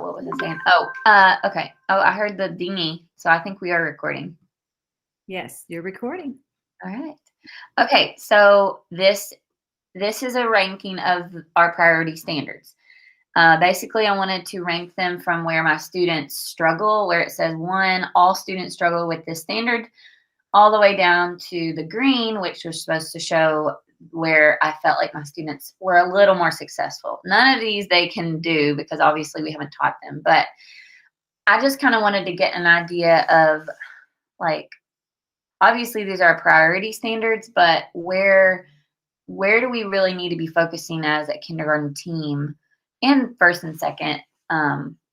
what was I saying? Okay. Oh, I heard the dingy, so I think we are recording. Yes, you're recording. All right. Okay, so this is a ranking of our priority standards. Basically, I wanted to rank them from where my students struggle, where it says 1, all students struggle with this standard, all the way down to the green, which was supposed to show where I felt like my students were a little more successful. None of these they can do because obviously we haven't taught them, but I just kind of wanted to get an idea of, like, obviously these are priority standards, but where do we really need to be focusing as a kindergarten team and first and second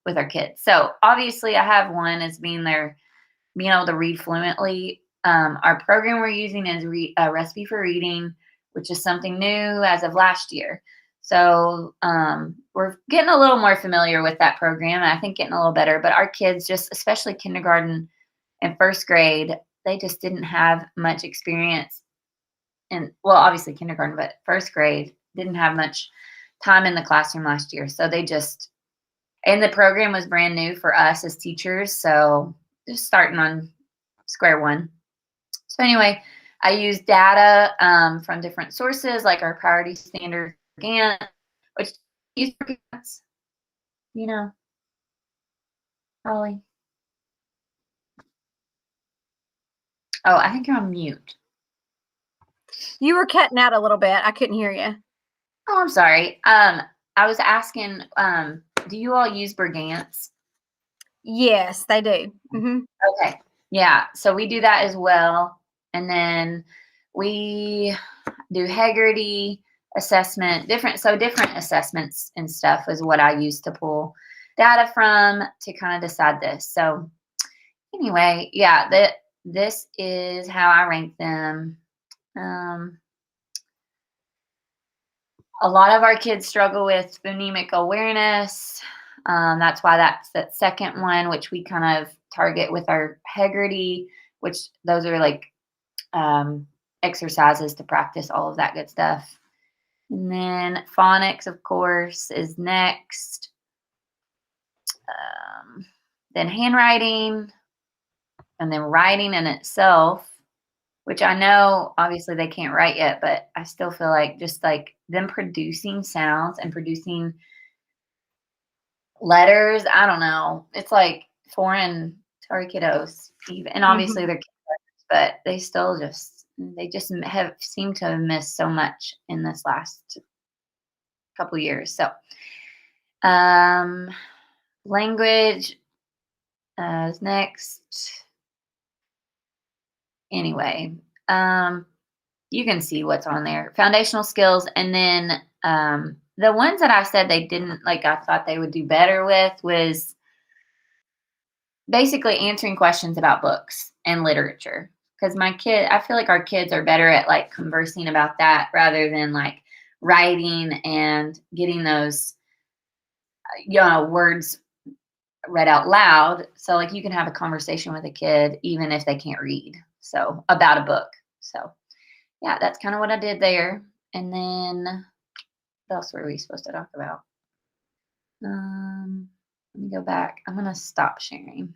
with our kids? So obviously I have one as being able to read fluently. Our program we're using is a Recipe for Reading, which is something new as of last year. So we're getting a little more familiar with that program. I think getting a little better, but our kids, just especially kindergarten and first grade, they just didn't have much experience. And well, obviously kindergarten, but first grade didn't have much time in the classroom last year. So and the program was brand new for us as teachers. So just starting on square one. So anyway, I use data from different sources, like our priority standard, which use Holly. Oh, I think you're on mute. You were cutting out a little bit. I couldn't hear you. Oh, I'm sorry. I was asking, do you all use Brigance? Yes, they do. Mm-hmm. Okay. Yeah. So we do that as well. And then we do Haggerty assessment, different assessments and stuff is what I use to pull data from to kind of decide this. So anyway, yeah, this is how I rank them. A lot of our kids struggle with phonemic awareness. That's why that's that second one, which we kind of target with our Haggerty, which those are like exercises to practice all of that good stuff. And then phonics, of course, is next. Then handwriting, and then writing in itself, which I know obviously they can't write yet, but I still feel like just like them producing sounds and producing letters, I don't know. It's like foreign to our kiddos, even, and obviously they're kids, but they still just have seemed to have missed so much in this last couple years. So, language is next. Anyway, you can see what's on there. Foundational skills, and then the ones that I said they didn't like, I thought they would do better with was basically answering questions about books and literature. Because I feel like our kids are better at like conversing about that rather than like writing and getting those, words read out loud. So like you can have a conversation with a kid even if they can't read. So about a book. So yeah, that's kind of what I did there. And then what else were we supposed to talk about? Let me go back. I'm going to stop sharing.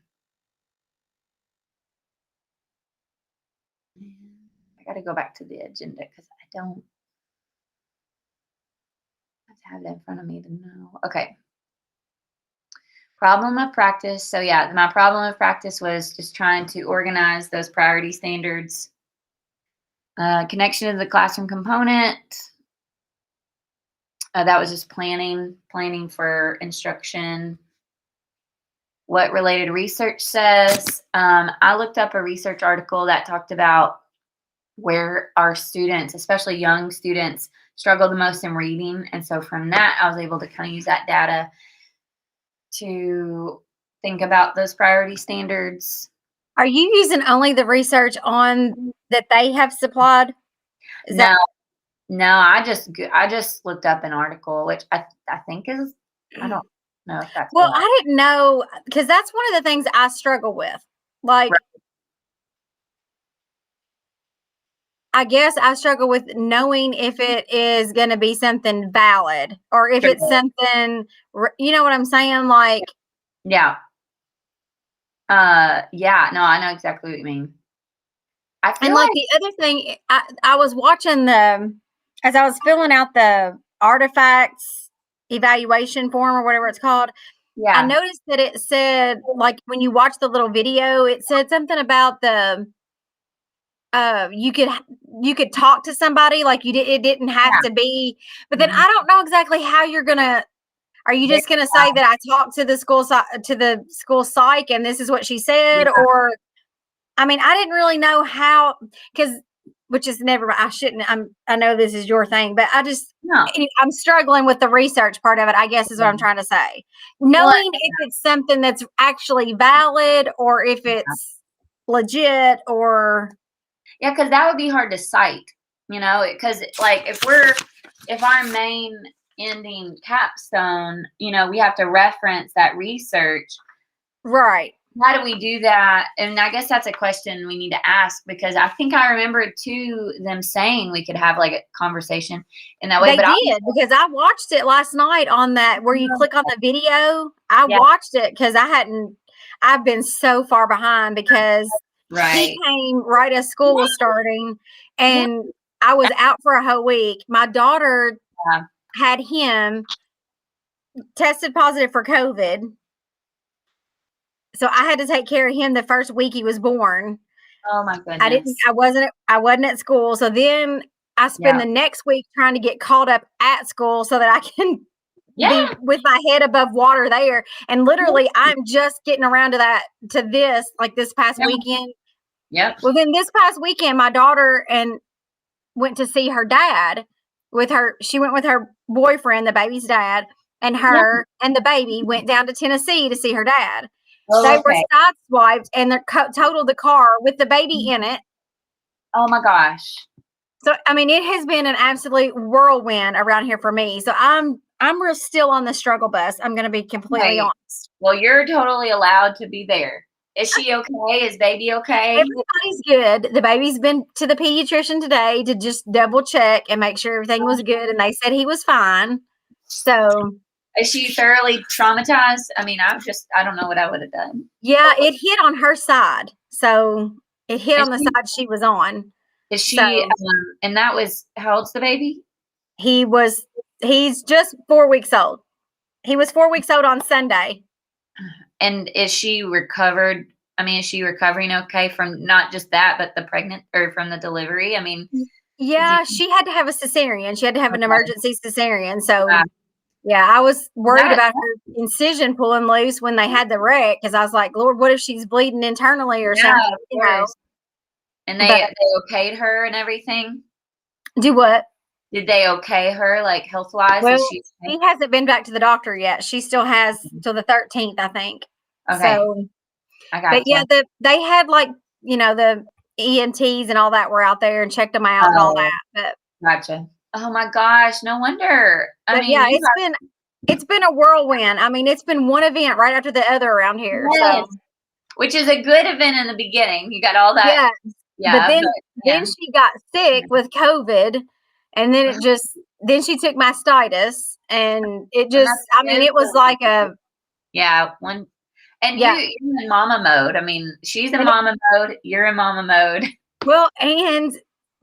I got to go back to the agenda because I don't have to have it in front of me to know. Okay. Problem of practice. So yeah, my problem of practice was just trying to organize those priority standards. Connection to the classroom component. That was just planning for instruction. What related research says. I looked up a research article that talked about where our students, especially young students, struggle the most in reading. And so from that, I was able to kind of use that data to think about those priority standards. Are you using only the research on that they have supplied? No, I just looked up an article, which I think is, I don't know if that's well, I didn't know, because that's one of the things I struggle with. Like, right. I guess I struggle with knowing if it is going to be something valid or if it's something, you know what I'm saying? Like, Yeah. Yeah, no, I know exactly what you mean. I feel And like the other thing, I was watching as I was filling out the artifacts evaluation form or whatever it's called, I yeah, noticed that it said, like, when you watch the little video, it said something about you could talk to somebody, like it didn't have yeah. to be, but then Mhm. I don't know exactly how are you just gonna say that I talked to the school psych and this is what she said, Yeah. or I mean, I didn't really know how, because which is never, I shouldn't, I know this is your thing, but No. I'm struggling with the research part of it, I guess is what I'm trying to say. Well, Knowing if it's something that's actually valid or if it's legit or yeah, because that would be hard to cite, because like if our main ending capstone, we have to reference that research. right. How do we do that? And I guess that's a question we need to ask, because I think I remember too them saying we could have like a conversation in that way. They But did, because I watched it last night on that where you click on the video. I yeah, watched it because I've been so far behind because he right. came right as school was starting Yeah. and I was out for a whole week. My daughter Yeah. had him tested positive for COVID. So I had to take care of him the first week he was born. Oh my goodness. I wasn't at school. So then I spend Yeah. the next week trying to get caught up at school so that I can be Yeah. with my head above water there. And literally I'm just getting around to this, like this past Yeah. weekend. Yep. Well, then this past weekend, my daughter went to see her dad she went with her boyfriend, the baby's dad, and Yeah. her and the baby went down to Tennessee to see her dad. Oh, They were okay. sideswiped and they totaled the car with the baby in it. Oh my gosh. So, I mean, it has been an absolute whirlwind around here for me. So I'm still on the struggle bus. I'm going to be completely Right. honest. Well, you're totally allowed to be there. Is she okay? Is baby okay? Everybody's good. The baby's been to the pediatrician today to just double check and make sure everything was good. And they said he was fine. So, Is she thoroughly traumatized? I mean, I don't know what I would have done. yeah, it hit on her side. So, it hit Is on the she, side she was on. is she So, and that was, how old's the baby? he's just 4 weeks old. He was 4 weeks old on Sunday. And is she recovered? I mean, is she recovering okay from not just that, but from the delivery? I mean, Yeah, she had to have a cesarean. She had to have an okay. emergency cesarean. So, Wow. yeah, I was worried That, about her incision pulling loose when they had the wreck because I was like, Lord, what if she's bleeding internally or yeah, something? of course. And But they okayed her and everything. do what? Did they okay her, like, health wise? Well, Is she okay? she hasn't been back to the doctor yet. She still has till the 13th, I think. Okay, So, I but gotcha. yeah, they had like, the EMTs and all that were out there and checked them out and all Oh, that. gotcha. Oh my gosh, no wonder. I But mean, yeah, you it's been a whirlwind. I mean, it's been one event right after the other around here. got, So yes, which is a good event in the beginning. You got all that, yeah, but yeah, then but then yeah. she got sick with COVID, and then she took mastitis, and it And just, that's I mean, it was like yeah, one, and yeah, you're in mama mode. I mean, she's in and mama mode, you're in mama mode. well, and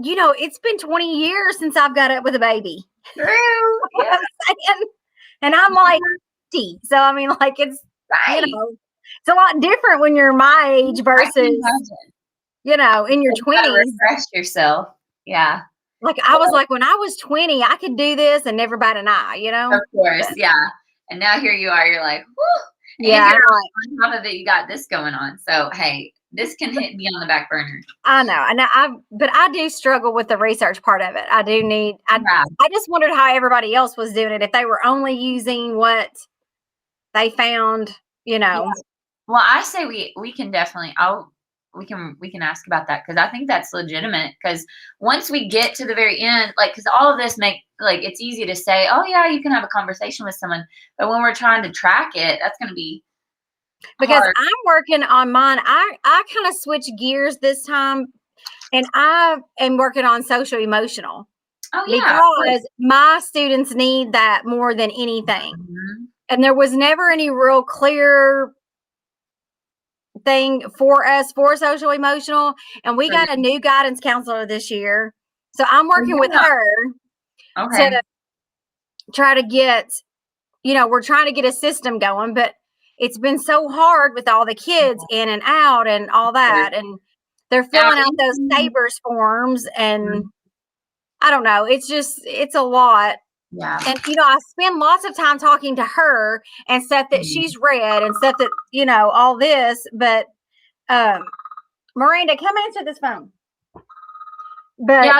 it's been 20 years since I've got up with a baby. True, What yeah, I'm saying, and I'm like 50, so I mean, like right. it's a lot different when you're my age I can versus imagine. in your You gotta 20s. refresh yourself. Yeah. Like, I was like, when I was 20, I could do this and never bat an eye, Of course, But, yeah. And now here you are, you're like, whoo. And yeah, you're on top of it, you got this going on. So hey, this can be on the back burner. I know. But I do struggle with the research part of it. Yeah. I just wondered how everybody else was doing it. If they were only using what they found, Yeah. Well, I say we can definitely we can ask about that, because I think that's legitimate, because once we get to the very end, like, because all of this it's easy to say, oh yeah, you can have a conversation with someone, but when we're trying to track it, that's going to be because hard. I'm working on mine. I kind of switched gears this time, and I am working on social emotional Oh yeah, of course. because my students need that more than anything. Mhm. And there was never any real clear thing for us for social emotional. And we got a new guidance counselor this year. So I'm working with her Okay. to try to get, we're trying to get a system going, but it's been so hard with all the kids in and out and all that. And they're filling out those Sabres forms. And I don't know. It's a lot. Yeah. And, I spend lots of time talking to her and stuff that she's read and stuff that, all this. But Miranda, come answer this phone. But yeah,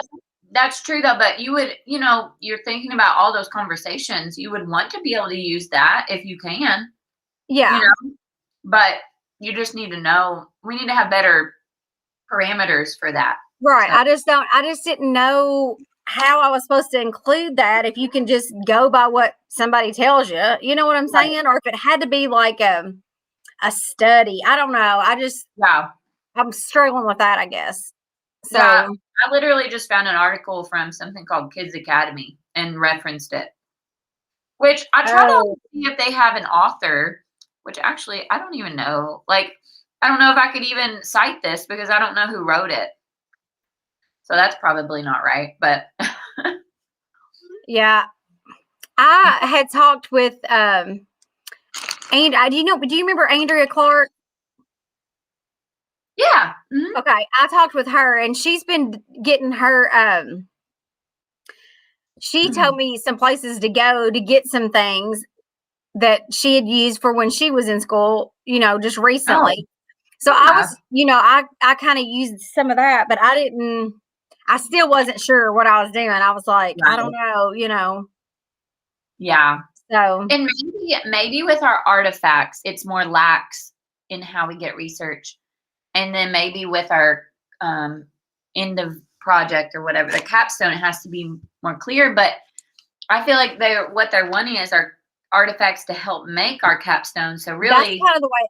that's true though. But you would, you're thinking about all those conversations. You would want to be able to use that if you can. Yeah. But you just need to know. We need to have better parameters for that. Right. So. I just didn't know how I was supposed to include that if you can just go by what somebody tells you. You know what I'm saying? Right. Or if it had to be like a study. I don't know. I'm struggling with that, I guess. So yeah, I literally just found an article from something called Kids Academy and referenced it. Which I try to see if they have an author, which actually I don't even know. Like, I don't know if I could even cite this because I don't know who wrote it. So that's probably not right, but yeah. I had talked with and do you remember Andrea Clark? Yeah. Mm-hmm. Okay. I talked with her and she's been getting her she told me some places to go to get some things that she had used for when she was in school, just recently. Oh. So I was, I kind of used some of that, but I still wasn't sure what I was doing. I was like, I don't know, Yeah. So, and maybe with our artifacts, it's more lax in how we get research. And then maybe with our end of project or whatever, the capstone, it has to be more clear. But I feel like what they're wanting is our artifacts to help make our capstone. So really, that's kind of the way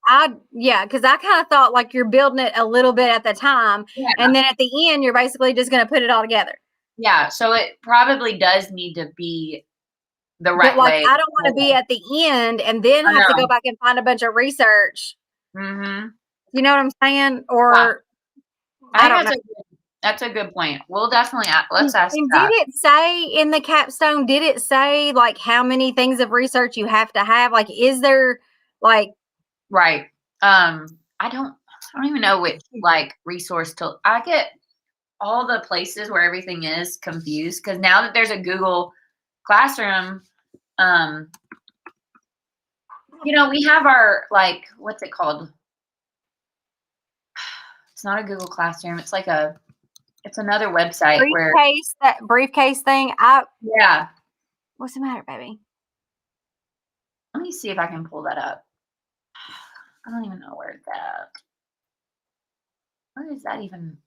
because I kind of thought like you're building it a little bit at the time, and then at the end, you're basically just going to put it all together. Yeah. So it probably does need to be the right way. I don't want to be at the end and then have to go back and find a bunch of research. Mm-hmm. You know what I'm saying? Or I don't know. That's a good point. We'll definitely let's ask and that. Did it say in the capstone? Did it say like how many things of research you have to have? Like, is there like right? I don't even know which like resource to. I get all the places where everything is confused because now that there's a Google Classroom, we have our like what's it called? It's not a Google Classroom. It's like it's another website that briefcase thing. Yeah. What's the matter, baby? Let me see if I can pull that up. I don't even know where it's at. Where is that even?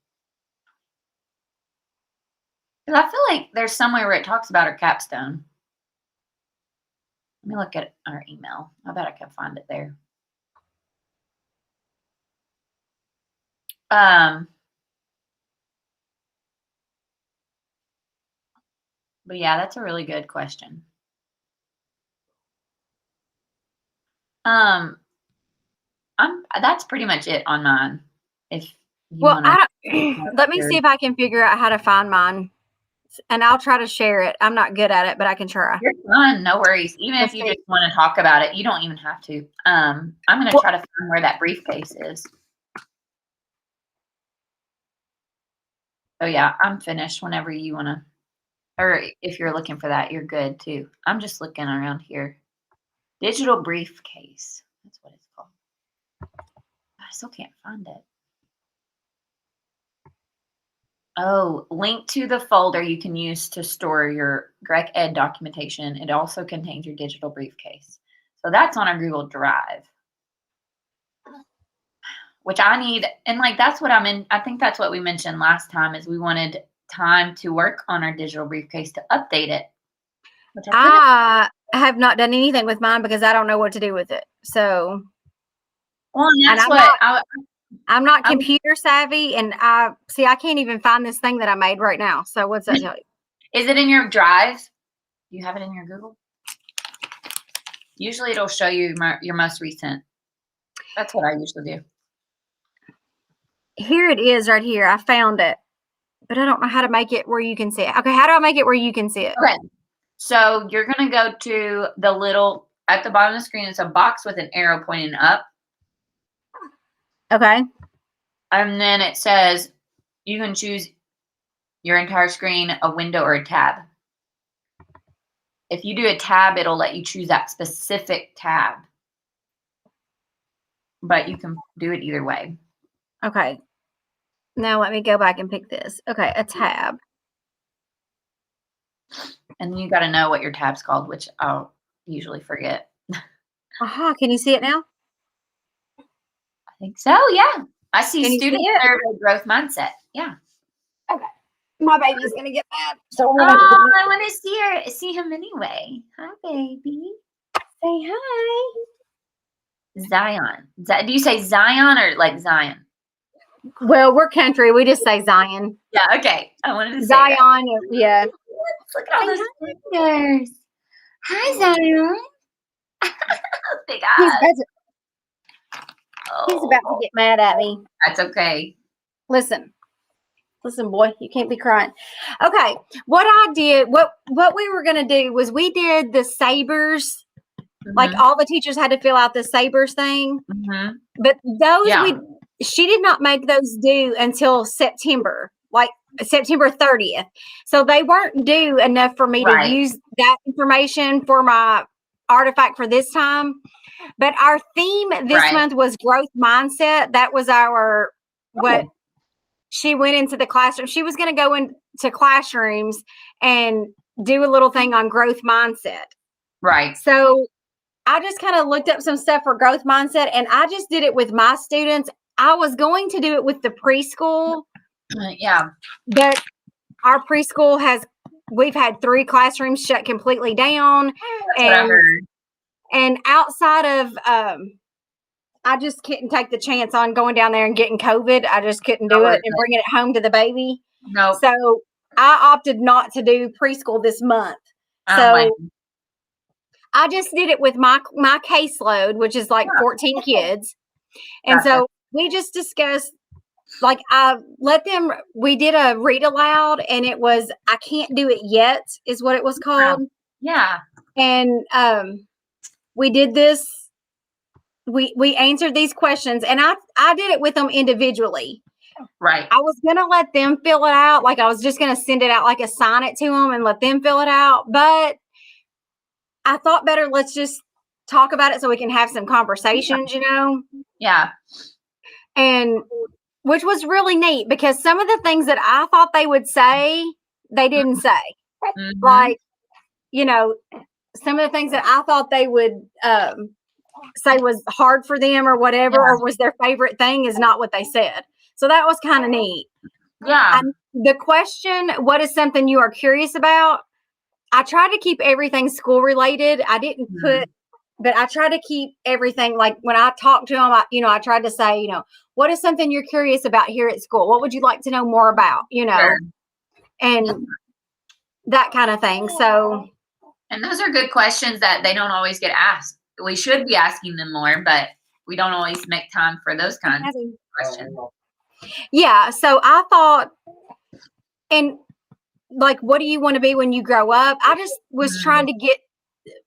Because I feel like there's somewhere where it talks about our capstone. Let me look at our email. I bet I can find it there. But yeah, that's a really good question. That's pretty much it on mine. If you let me see if I can figure out how to find mine, and I'll try to share it. I'm not good at it, but I can try. You're fine, no worries. Even if you just want to talk about it, you don't even have to. I'm going to try to find where that briefcase is. So yeah, I'm finished whenever you want to, or if you're looking for that, you're good too. I'm just looking around here. Digital briefcase. That's what it's called. I still can't find it. Oh, link to the folder you can use to store your Greg Ed documentation. It also contains your digital briefcase. So that's on our Google Drive, which I need. And like, that's what I think that's what we mentioned last time is we wanted time to work on our digital briefcase to update it. Which I have not done anything with mine because I don't know what to do with it. So, well, and that's I'm not computer savvy, and I can't even find this thing that I made right now. So what's that tell you? Is it in your Drive? Do you have it in your Google? Usually it'll show you your most recent. That's what I usually do. Here it is right here. I found it. But I don't know how to make it where you can see it. Okay, how do I make it where you can see it? Okay. So you're going to go to the little, at the bottom of the screen, it's a box with an arrow pointing up. Okay. And then it says you can choose your entire screen, a window, or a tab. If you do a tab, it'll let you choose that specific tab. But you can do it either way. Okay. Now let me go back and pick this. Okay, a tab. And then you got to know what your tab's called, which I'll usually forget. Aha, can you see it now? I think so, yeah. I see Can you see student it? survey growth mindset. Yeah. Okay. My baby's gonna get mad. So we're Oh, gonna have to I want to see him anyway. Hi, baby. say hi. Zion. Do you say Zion or like Zion? Well, we're country. We just say Zion. Yeah, okay. I wanted to say that. Zion, yeah. Look at all those fingers. Hi, Zion. Big He's eyes. he's about to get mad at me. That's okay. Listen, boy, you can't be crying. Okay, what I did, what we were gonna do was we did the Sabers. Like all the teachers had to fill out the Sabers thing, but those she did not make those due until September, like September 30th. So they weren't due enough for me to use that information for my artifact for this time. But our theme this month was growth mindset. That was our what she went into the classroom. She was going to go into classrooms and do a little thing on growth mindset. Right. So I just kind of looked up some stuff for growth mindset, and I just did it with my students. I was going to do it with the preschool. Yeah. But our preschool we've had 3 classrooms shut completely down. That's what I heard. And outside of, I just couldn't take the chance on going down there and getting COVID. I just couldn't do it and bringing it home to the baby. No. So I opted not to do preschool this month. So I just did it with my caseload, which is like 14 kids. And so we just discussed, like we did a read aloud, and it was, I can't do it yet is what it was called. Yeah. And we did this, we answered these questions, and I did it with them individually. Right. I was going to let them fill it out. Like I was just going to send it out, like assign it to them and let them fill it out. But I thought better, let's just talk about it so we can have some conversations, you know? Yeah. And which was really neat, because some of the things that I thought they would say, they didn't say. Like, you know, some of the things that I thought they would say was hard for them or whatever, or was their favorite thing, is not what they said. So that was kind of neat. Yeah. The question, what is something you are curious about? I tried to keep everything school related. I didn't put, but I tried to keep everything, like when I talked to them, I tried to say, what is something you're curious about here at school? What would you like to know more about, and that kind of thing. So. And those are good questions that they don't always get asked. We should be asking them more, but we don't always make time for those kinds of questions. Yeah. So I thought, and like, what do you want to be when you grow up? I just was trying to get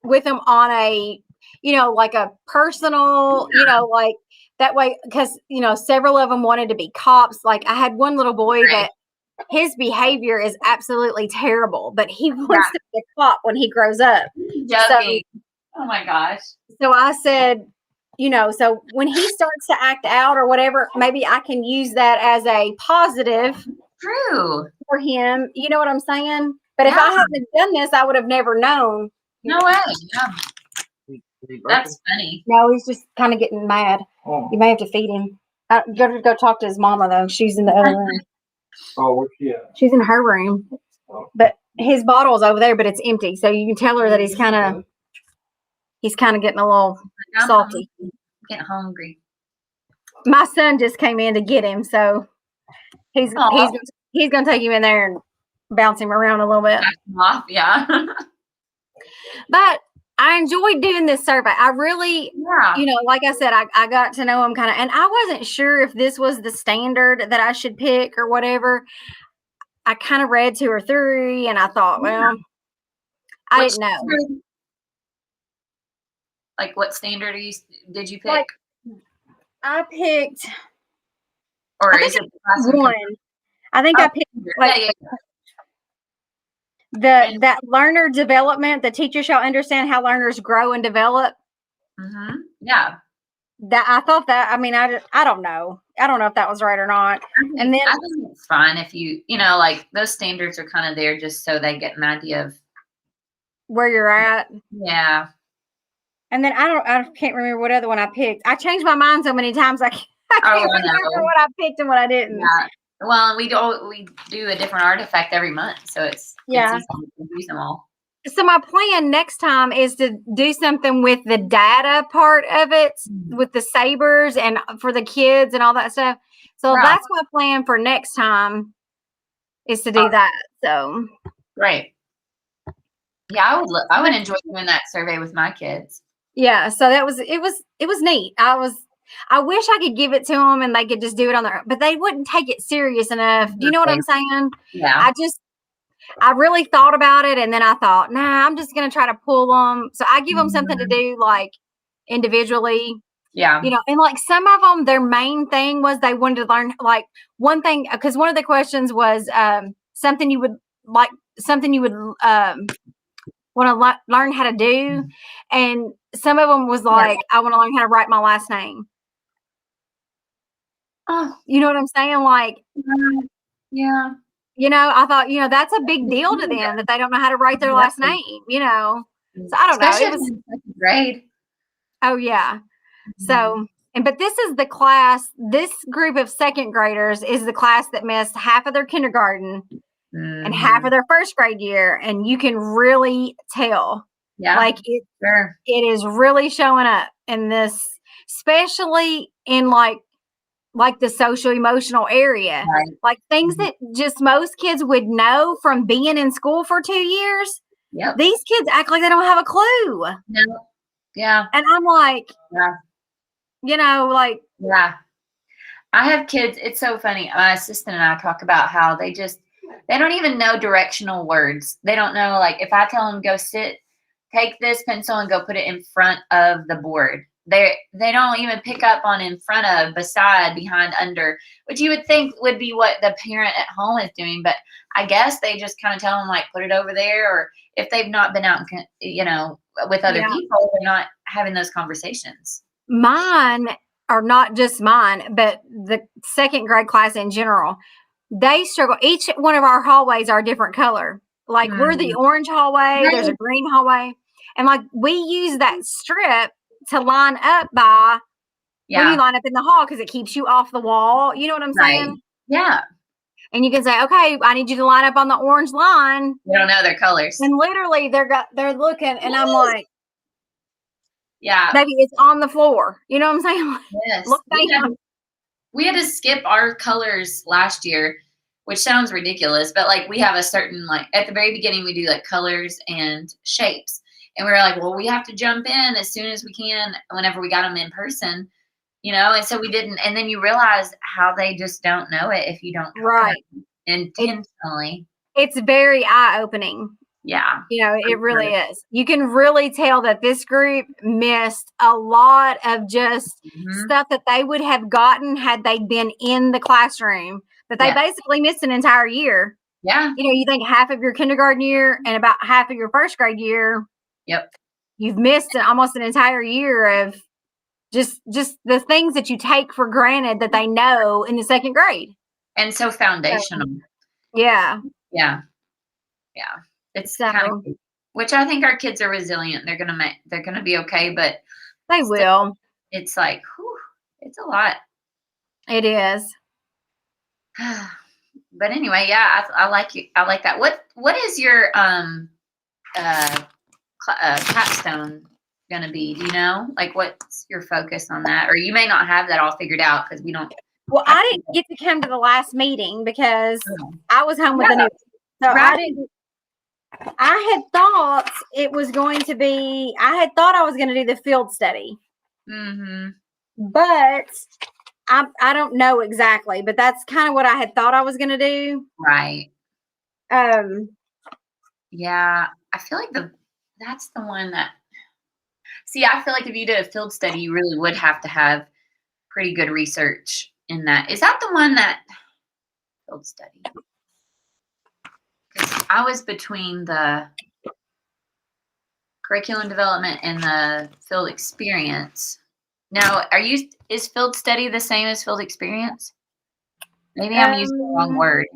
with them on a, like a personal, like that way, because, several of them wanted to be cops. Like I had one little boy that his behavior is absolutely terrible, but he wants to be a cop when he grows up. Joking. Oh my gosh. So I said, so when he starts to act out or whatever, maybe I can use that as a positive. True. For him. You know what I'm saying? But if I hadn't done this, I would have never known. No way. Yeah. That's funny. No, he's just kind of getting mad. You may have to feed him. Go talk to his mama, though. She's in the other room. Oh, where's she at? She's in her room. But his bottle's over there, but it's empty. So you can tell her that he's kind of getting a little salty. Getting hungry. My son just came in to get him, so he's gonna take him in there and bounce him around a little bit. Yeah. But I enjoyed doing this survey. I really, Yeah. like I said, I got to know them kind of, and I wasn't sure if this was the standard that I should pick or whatever. I kind of read 2 or 3 and I thought, well, I Which didn't know. standard- Like what standard did you pick? Like, I picked, Or I think is it the classroom? one. I think Oh, I picked like yeah. that learner development. The teacher shall understand how learners grow and develop. Mm-hmm. Yeah. That I thought that. I mean, I don't know. I don't know if that was right or not. And then I think it's fine if like those standards are kind of there just so they get an idea of where you're at. Yeah. And then I can't remember what other one I picked. I changed my mind so many times. I can't remember what I picked and what I didn't. Yeah. Well, we do a different artifact every month, so it's easy to use them all. So my plan next time is to do something with the data part of it, with the sabers and for the kids and all that stuff. So that's my plan for next time, is to do that. So great. Yeah, I would enjoy doing that survey with my kids. Yeah, so it was neat. I wish I could give it to them and they could just do it on their own, but they wouldn't take it serious enough. Do you know what I'm saying? Yeah. I really thought about it, and then I thought, nah, I'm just going to try to pull them. So I give them something to do, like, individually. Yeah. And like some of them, their main thing was they wanted to learn, like, one thing, because one of the questions was something you would want to learn how to do. And some of them was like, I want to learn how to write my last name. Oh, you know what I'm saying? Like, yeah. I thought, that's a big deal to them that they don't know how to write their last name, So I don't know. It was great. Oh, yeah. So, but this is the class, this group of second graders is the class that missed half of their kindergarten and half of their first grade year. And you can really tell. Yeah. Like it is really showing up in this, especially in like the social emotional area, like things that just most kids would know from being in school for 2 years. Yep. These kids act like they don't have a clue. No. Yeah. And I'm like, like. Yeah. I have kids. It's so funny. My assistant and I talk about how they don't even know directional words. They don't know, like, if I tell them go sit, take this pencil and go put it in front of the board. They don't even pick up on in front of, beside, behind, under, which you would think would be what the parent at home is doing. But I guess they just kind of tell them, like, put it over there. Or if they've not been out, with other people, they're not having those conversations. Mine are not just mine, but the second grade class in general. They struggle. Each one of our hallways are a different color. Like we're the orange hallway. There's a green hallway. And like we use that strip to line up by when you line up in the hall because it keeps you off the wall. You know what I'm saying? Yeah. And you can say, okay, I need you to line up on the orange line. They don't know their colors. And literally they're looking and I'm like, yeah, baby, it's on the floor. You know what I'm saying? Yes. Look down. We had to skip our colors last year, which sounds ridiculous, but like we have a certain, like at the very beginning, we do like colors and shapes. And we were like, well, we have to jump in as soon as we can whenever we got them in person, and so we didn't. And then you realize how they just don't know it if you don't intentionally. It's very eye-opening. Yeah. It really is. You can really tell that this group missed a lot of just stuff that they would have gotten had they been in the classroom, but they basically missed an entire year. Yeah. You think half of your kindergarten year and about half of your first grade year. Yep. You've missed almost an entire year of just the things that you take for granted that they know in the second grade. And so foundational. Yeah. Yeah. Yeah. It's kind of, which I think our kids are resilient. They're gonna be okay, but they will. It's like, it's a lot. It is. But anyway, yeah, I like you. I like that. What is your capstone gonna be? Do you know? Like, what's your focus on that? Or you may not have that all figured out because we don't. Well, I didn't get to come to the last meeting because I was home with the new. So I didn't. I had thought it was going to be, I had thought I was going to do the field study, Mm-hmm. but I don't know exactly, but that's kind of what I had thought I was going to do. Right. Um, Yeah. I feel like that's the one that, see, I feel like if you did a field study, you really would have to have pretty good research in that. Is that the one that field study? 'Cause I was between the curriculum development and the field experience. Now, is field study the same as field experience? Maybe I'm using the wrong word.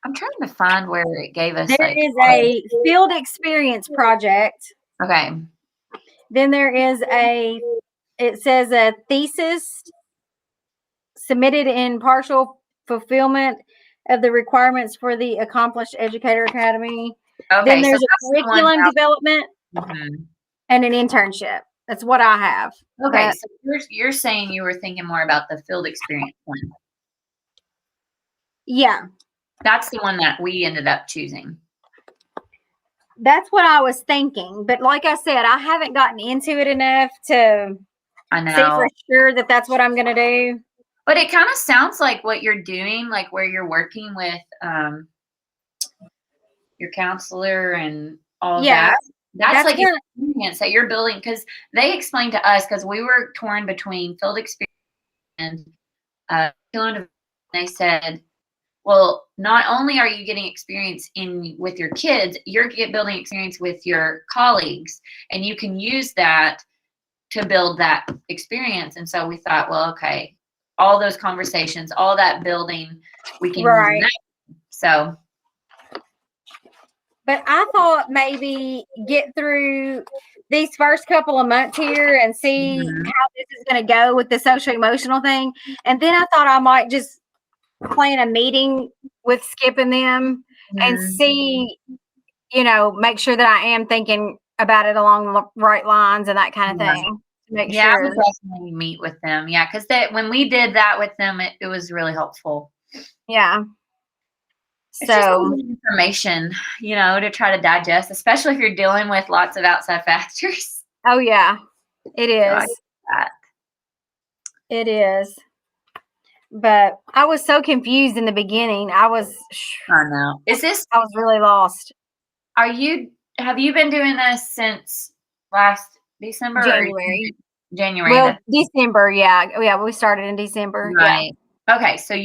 I'm trying to find where it gave us there like. is a field experience project. Okay. Then there is it says a thesis submitted in partial fulfillment of the requirements for the Accomplished Educator Academy. Okay. Then there's so a curriculum development Mhm. and an internship. That's what I have. Okay. But So you're saying you were thinking more about the field experience one. yeah, That's the one that we ended up choosing. that's what I was thinking. But like I said, I haven't gotten into it enough to I see for know. sure that that's what I'm going to do. But it kind of sounds like what you're doing, like where you're working with your counselor and all Yeah, that. That's like kinda, experience that you're building, because they explained to us, because we were torn between field experience and they said, well, not only are you getting experience with your kids, you're building experience with your colleagues, and you can use that to build that experience. And so we thought, well, okay, all those conversations, all that building, we can use right. that. So, But I thought maybe get through these first couple of months here and see mhm. how this is going to go with the social emotional thing. And then I thought I might just plan a meeting with Skip and them and Mhm. see, make sure that I am thinking about it along the right lines and that kind of Yeah. thing. To make Yeah, I sure. would definitely meet with them. Yeah, because when we did that with them, it was really helpful. Yeah. It's just a So, lot of information, to try to digest, especially if you're dealing with lots of outside factors. oh yeah, it So I is. get that. It is. But I was so confused in the beginning. I was I know. really lost. Have you been doing this since last December or January. January? Well, December, yeah. Yeah, we started in December. Right. Okay, so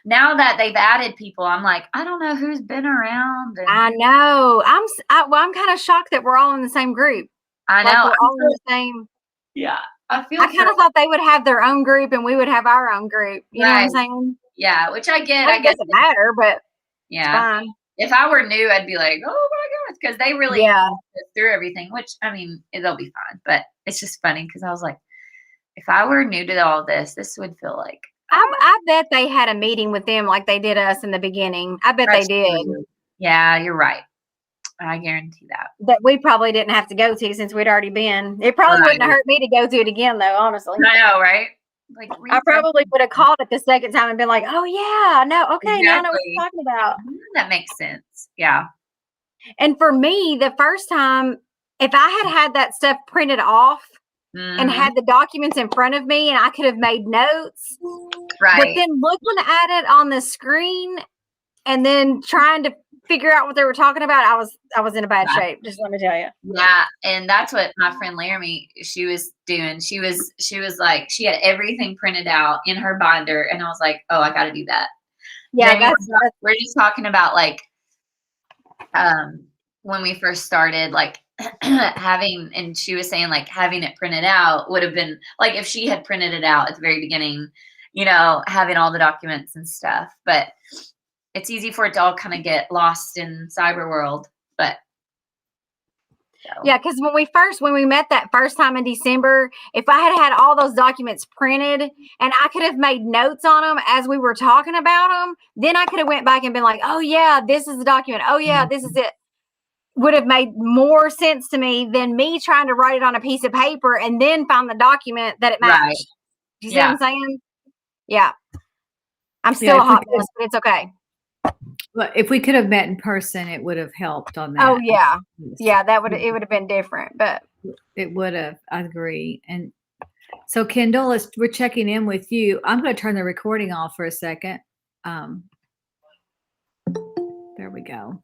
now that they've added people, I'm like, I don't know who's been around. Yeah. I know. I'm kind of shocked that we're all in the same group. I know. Like we're all in the same. Yeah. I kind of thought they would have their own group and we would have our own group. You know what I'm saying? Yeah, which I get. It doesn't matter, but yeah. it's fine. If I were new, I'd be like, oh my gosh, because they really walk us through everything, which, I mean, they'll be fine. But it's just funny because I was like, if I were new to all this would feel like. I bet they had a meeting with them like they did us in the beginning. I bet they did. True. Yeah, you're right. I guarantee that. That we probably didn't have to go to since we'd already been. It probably wouldn't have hurt me to go to it again, though, honestly. I know, right? Like, I probably would have called it the second time and been like, oh, yeah, no, okay, exactly. now I know what you're talking about. That makes sense. Yeah. And for me, the first time, if I had that stuff printed off and had the documents in front of me and I could have made notes, right. But then looking at it on the screen and then trying to figure out what they were talking about, I was in a bad shape. Just let me tell you. Yeah, and that's what my friend Laramie, she was doing. She was like, she had everything printed out in her binder, and I was like, oh, I got to do that. Yeah, we're just talking about like, when we first started, like and she was saying like having it printed out would have been like if she had printed it out at the very beginning, having all the documents and stuff. But it's easy for it to all kind of get lost in cyber world. But yeah, because when we met that first time in December, if I had all those documents printed and I could have made notes on them as we were talking about them, then I could have went back and been like, oh yeah, this is the document. Oh yeah, this is it. Would have made more sense to me than me trying to write it on a piece of paper and then find the document that it matched. Right. You see what I'm saying? Yeah. I'm still Yeah, a hot mess, but it's okay. But if we could have met in person, it would have helped on that. Oh yeah. Yes. Yeah, it would have been different, but It would have. I agree. And so, Kendall, we're checking in with you. I'm going to turn the recording off for a second. There we go.